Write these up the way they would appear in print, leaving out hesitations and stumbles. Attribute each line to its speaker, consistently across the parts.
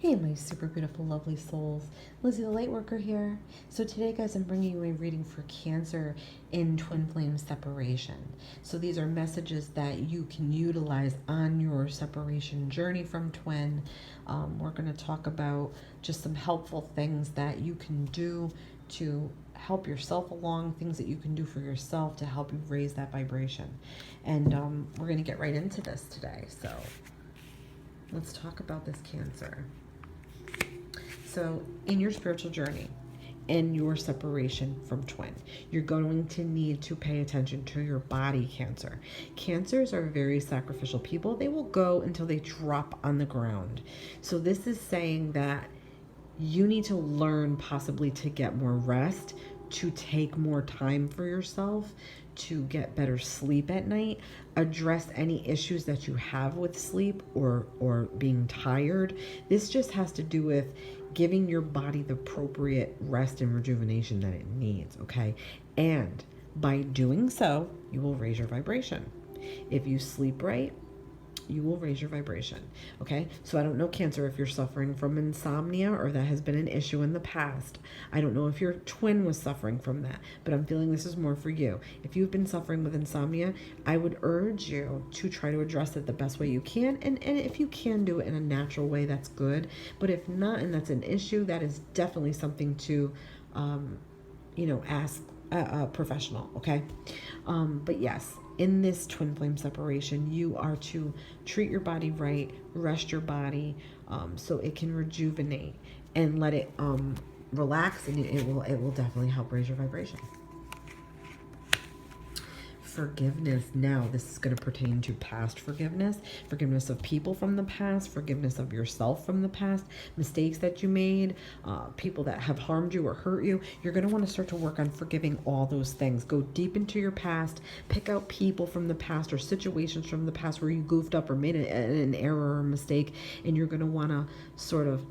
Speaker 1: Hey, my super beautiful, lovely souls. Lizzie the Lightworker here. So today, guys, I'm bringing you a reading for Cancer in twin flame separation. So these are messages that you can utilize on your separation journey from twin. We're going to talk about just some helpful things that you can do to help yourself along, things that you can do for yourself to help you raise that vibration. And we're going to get right into this today. So let's talk about this, Cancer. So in your spiritual journey, in your separation from twin, you're going to need to pay attention to your body, Cancer. Cancers are very sacrificial people. They will go until they drop on the ground. So this is saying that you need to learn possibly to get more rest, to take more time for yourself, to get better sleep at night, address any issues that you have with sleep or being tired. This just has to do with giving your body the appropriate rest and rejuvenation that it needs, okay? And by doing so, you will raise your vibration. If you sleep right, you will raise your vibration, okay? So I don't know, Cancer, if you're suffering from insomnia or that has been an issue in the past. I don't know if your twin was suffering from that, but I'm feeling this is more for you. If you've been suffering with insomnia, I would urge you to try to address it the best way you can. And if you can do it in a natural way, that's good. But if not, and that's an issue, that is definitely something to, ask a professional, okay? But yes, in this twin flame separation, you are to treat your body right, rest your body, so it can rejuvenate and let it relax, and it will definitely help raise your vibration. Forgiveness. Now, this is going to pertain to past forgiveness of people from the past, forgiveness of yourself from the past, mistakes that you made, people that have harmed you or hurt you. You're going to want to start to work on forgiving all those things. Go deep into your past, pick out people from the past or situations from the past where you goofed up or made an error or a mistake, and you're going to want to sort of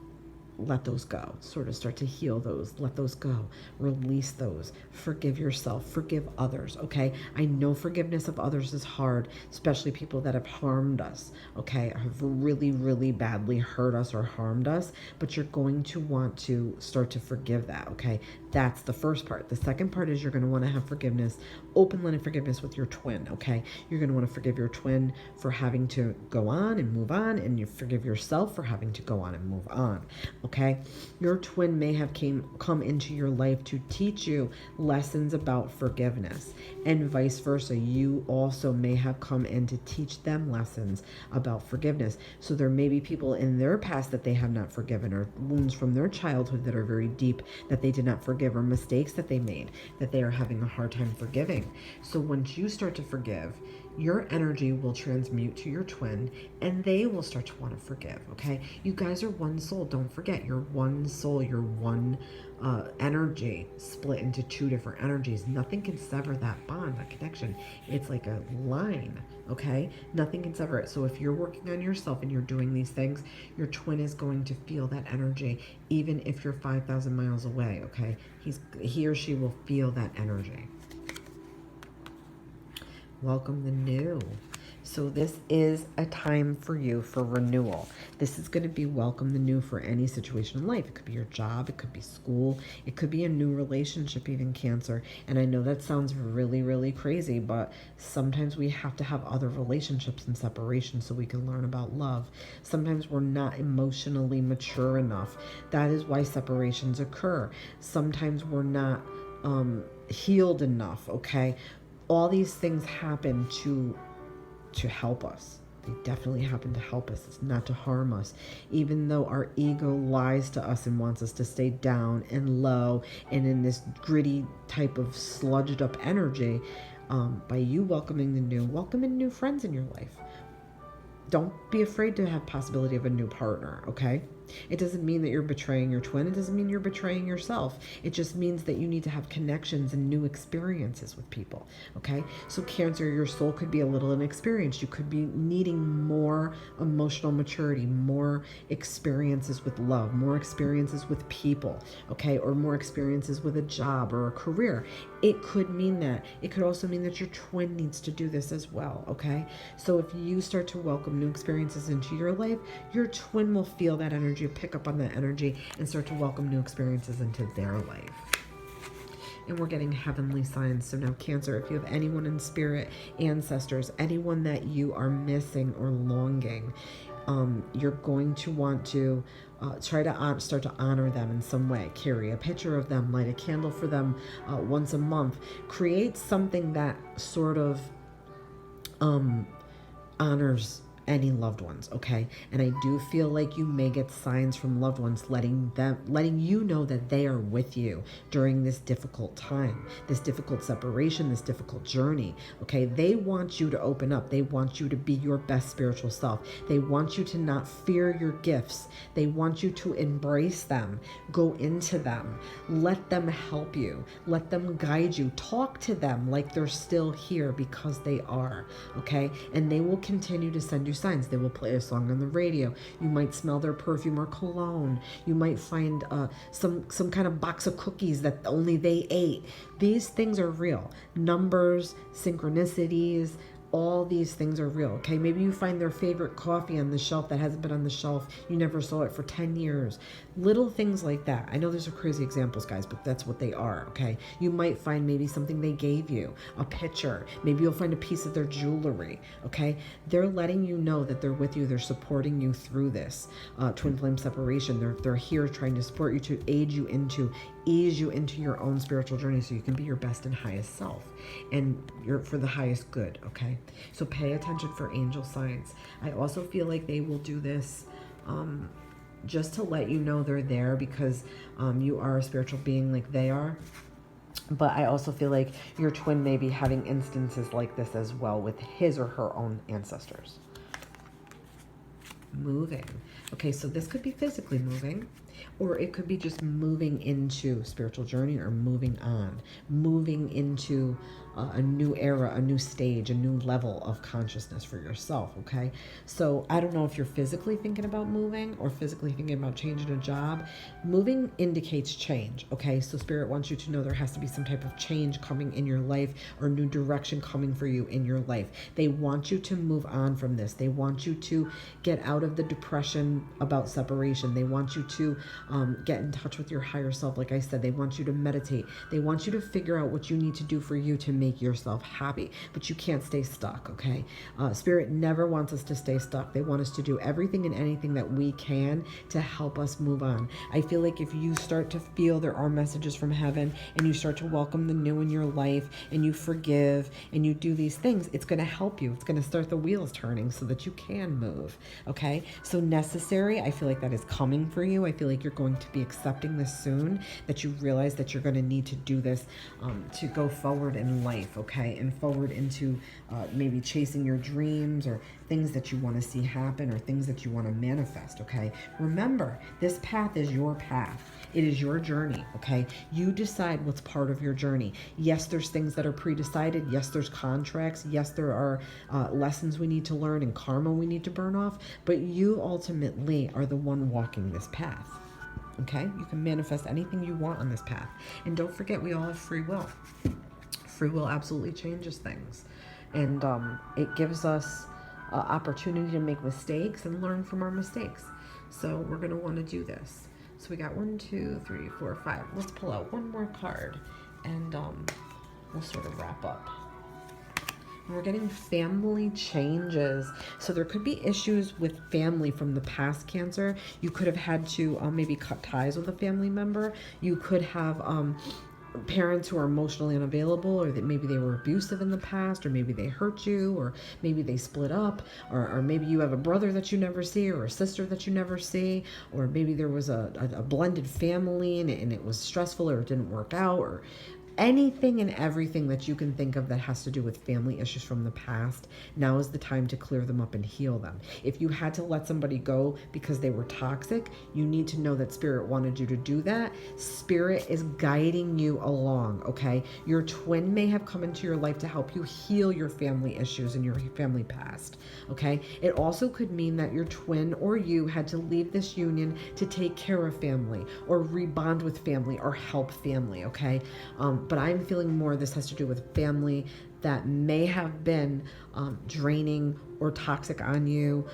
Speaker 1: let those go, sort of start to heal those, let those go, release those, forgive yourself, forgive others, okay? I know forgiveness of others is hard, especially people that have harmed us, okay, have really, really badly hurt us or harmed us, but you're going to want to start to forgive that, okay? That's the first part. The second part is you're going to want to have forgiveness, open-minded forgiveness with your twin, okay? You're going to want to forgive your twin for having to go on and move on, and you forgive yourself for having to go on and move on, okay? Your twin may have come into your life to teach you lessons about forgiveness, and vice versa. You also may have come in to teach them lessons about forgiveness. So there may be people in their past that they have not forgiven, or wounds from their childhood that are very deep that they did not forgive, or mistakes that they made that they are having a hard time forgiving. So once you start to forgive, your energy will transmute to your twin, and they will start to want to forgive, okay? You guys are one soul. Don't forget, you're one soul. You're one energy split into two different energies. Nothing can sever that bond, that connection. It's like a line, okay? Nothing can sever it. So if you're working on yourself and you're doing these things, your twin is going to feel that energy, even if you're 5,000 miles away, okay? He or she will feel that energy. Welcome the new. So this is a time for you for renewal. This is going to be welcome the new for any situation in life. It could be your job, it could be school, it could be a new relationship, even, Cancer. And I know that sounds really, really crazy, but sometimes we have to have other relationships in separation so we can learn about love. Sometimes we're not emotionally mature enough. That is why separations occur. Sometimes we're not healed enough, okay? All these things happen to help us. They definitely happen to help us. It's not to harm us. Even though our ego lies to us and wants us to stay down and low and in this gritty type of sludged up energy, by you welcoming the new, welcoming new friends in your life. Don't be afraid to have possibility of a new partner, okay? It doesn't mean that you're betraying your twin. It doesn't mean you're betraying yourself. It just means that you need to have connections and new experiences with people, okay? So Cancer, your soul could be a little inexperienced. You could be needing more emotional maturity, more experiences with love, more experiences with people, okay? Or more experiences with a job or a career. It could mean that. It could also mean that your twin needs to do this as well, okay? So if you start to welcome new experiences into your life, your twin will feel that energy energy, pick up on that energy, and start to welcome new experiences into their life. And we're getting heavenly signs. So now Cancer, if you have anyone in spirit, ancestors, anyone that you are missing or longing, you're going to want to try to start to honor them in some way. Carry a picture of them, light a candle for them once a month. Create something that sort of honors any loved ones, okay? And I do feel like you may get signs from loved ones letting you know that they are with you during this difficult time, this difficult separation, this difficult journey, okay? They want you to open up. They want you to be your best spiritual self. They want you to not fear your gifts. They want you to embrace them, go into them, let them help you, let them guide you, talk to them like they're still here, because they are, okay? And they will continue to send you signs. They will play a song on the radio. You might smell their perfume or cologne. You might find some kind of box of cookies that only they ate. These things are real. Numbers, synchronicities, all these things are real, okay? Maybe you find their favorite coffee on the shelf that hasn't been on the shelf. You never saw it for 10 years. Little things like that. I know those are crazy examples, guys, but that's what they are, okay? You might find maybe something they gave you, a picture. Maybe you'll find a piece of their jewelry, okay? They're letting you know that they're with you. They're supporting you through this twin flame separation. They're here trying to support you, to aid you into, ease you into your own spiritual journey so you can be your best and highest self, and you're for the highest good, okay? So pay attention for angel signs. I also feel like they will do this just to let you know they're there, because you are a spiritual being like they are. But I also feel like your twin may be having instances like this as well with his or her own ancestors. Moving. Okay, so this could be physically moving, or it could be just moving into spiritual journey, or moving on, moving into a new era, a new stage, a new level of consciousness for yourself, okay? So I don't know if you're physically thinking about moving or physically thinking about changing a job. Moving indicates change, okay? So Spirit wants you to know there has to be some type of change coming in your life, or new direction coming for you in your life. They want you to move on from this. They want you to get out of the depression about separation. They want you to get in touch with your higher self. Like I said, they want you to meditate. They want you to figure out what you need to do for you to make yourself happy, but you can't stay stuck, okay? Spirit never wants us to stay stuck. They want us to do everything and anything that we can to help us move on. I feel like if you start to feel there are messages from heaven, and you start to welcome the new in your life, and you forgive, and you do these things, it's going to help you. It's going to start the wheels turning so that you can move, okay? So necessary, I feel like that is coming for you. I feel like you're going to be accepting this soon, that you realize that you're going to need to do this to go forward in life, okay? And forward into maybe chasing your dreams, or things that you want to see happen, or things that you want to manifest, okay? Remember, this path is your path. It is your journey, okay? You decide what's part of your journey. Yes, there's things that are pre-decided. Yes, there's contracts. Yes, there are lessons we need to learn and karma we need to burn off. But you ultimately are the one walking this path, okay? You can manifest anything you want on this path. And don't forget, we all have free will. Free will absolutely changes things. And it gives us opportunity to make mistakes and learn from our mistakes. So we're going to want to do this. So we got 1, 2, 3, 4, 5. Let's pull out one more card, and we'll sort of wrap up. And we're getting family changes. So there could be issues with family from the past, Cancer. You could have had to maybe cut ties with a family member. You could have parents who are emotionally unavailable, or that maybe they were abusive in the past, or maybe they hurt you, or maybe they split up, or maybe you have a brother that you never see, or a sister that you never see, or maybe there was a blended family and it was stressful, or it didn't work out, or anything and everything that you can think of that has to do with family issues from the past. Now is the time to clear them up and heal them. If you had to let somebody go because they were toxic, you need to know that Spirit wanted you to do that. Spirit is guiding you along, okay? Your twin may have come into your life to help you heal your family issues and your family past, okay? It also could mean that your twin or you had to leave this union to take care of family, or rebond with family, or help family, okay? But I'm feeling more this has to do with family that may have been draining or toxic on you,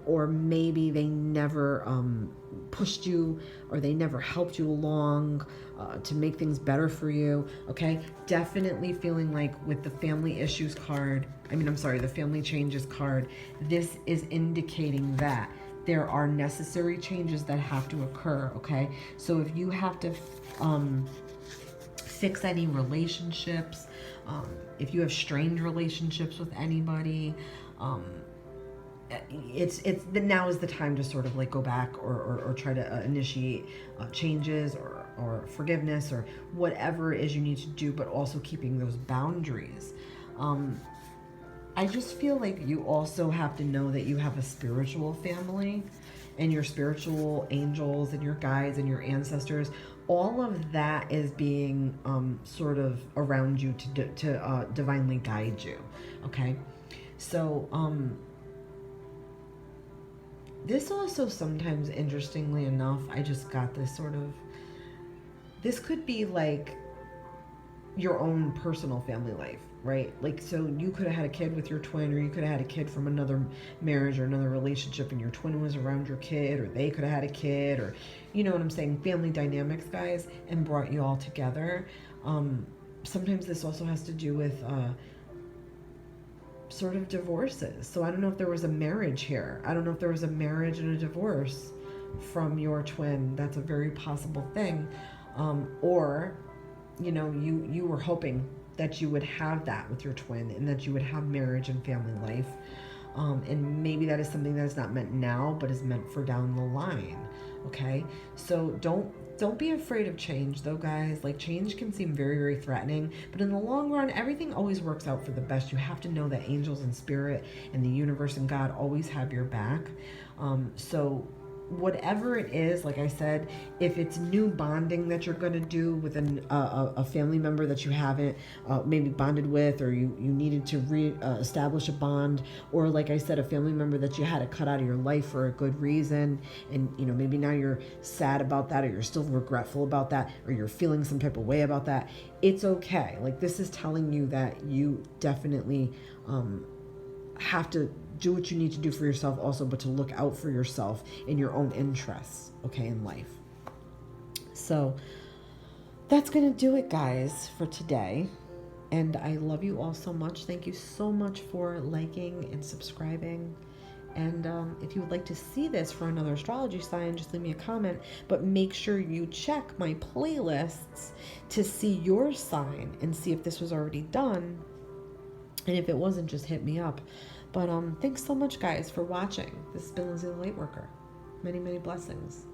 Speaker 1: or maybe they never pushed you, or they never helped you along to make things better for you. Okay, definitely feeling like with the family issues card, the family changes card, this is indicating that there are necessary changes that have to occur. Okay, so if you have to fix any relationships, if you have strained relationships with anybody, it's now is the time to sort of like go back or try to initiate changes or forgiveness or whatever it is you need to do, but also keeping those boundaries. I just feel like you also have to know that you have a spiritual family, and your spiritual angels and your guides and your ancestors, all of that is being sort of around you to divinely guide you. Okay, so this also sometimes, interestingly enough, I just got this sort of, this could be like your own personal family life, right? Like, so you could have had a kid with your twin, or you could have had a kid from another marriage or another relationship, and your twin was around your kid, or they could have had a kid, or you know what I'm saying, family dynamics, guys, and brought you all together. Sometimes this also has to do with sort of divorces. So I don't know if there was a marriage here. I don't know if there was a marriage and a divorce from your twin. That's a very possible thing. Or you know, you were hoping that you would have that with your twin, and that you would have marriage and family life, and maybe that is something that is not meant now, but is meant for down the line. Okay, so don't be afraid of change, though, guys. Like, change can seem very, very threatening, but in the long run, everything always works out for the best. You have to know that angels and spirit and the universe and God always have your back. So whatever it is, like I said, if it's new bonding that you're going to do with a family member that you haven't maybe bonded with, or you needed to establish a bond, or like I said, a family member that you had to cut out of your life for a good reason, and you know, maybe now you're sad about that, or you're still regretful about that, or you're feeling some type of way about that, it's okay. Like, this is telling you that you definitely have to do what you need to do for yourself also, but to look out for yourself in your own interests, okay, in life. So that's going to do it, guys, for today. And I love you all so much. Thank you so much for liking and subscribing. And if you would like to see this for another astrology sign, just leave me a comment. But make sure you check my playlists to see your sign and see if this was already done. And if it wasn't, just hit me up. But thanks so much, guys, for watching. This has been Lindsay the Lightworker. Many, many blessings.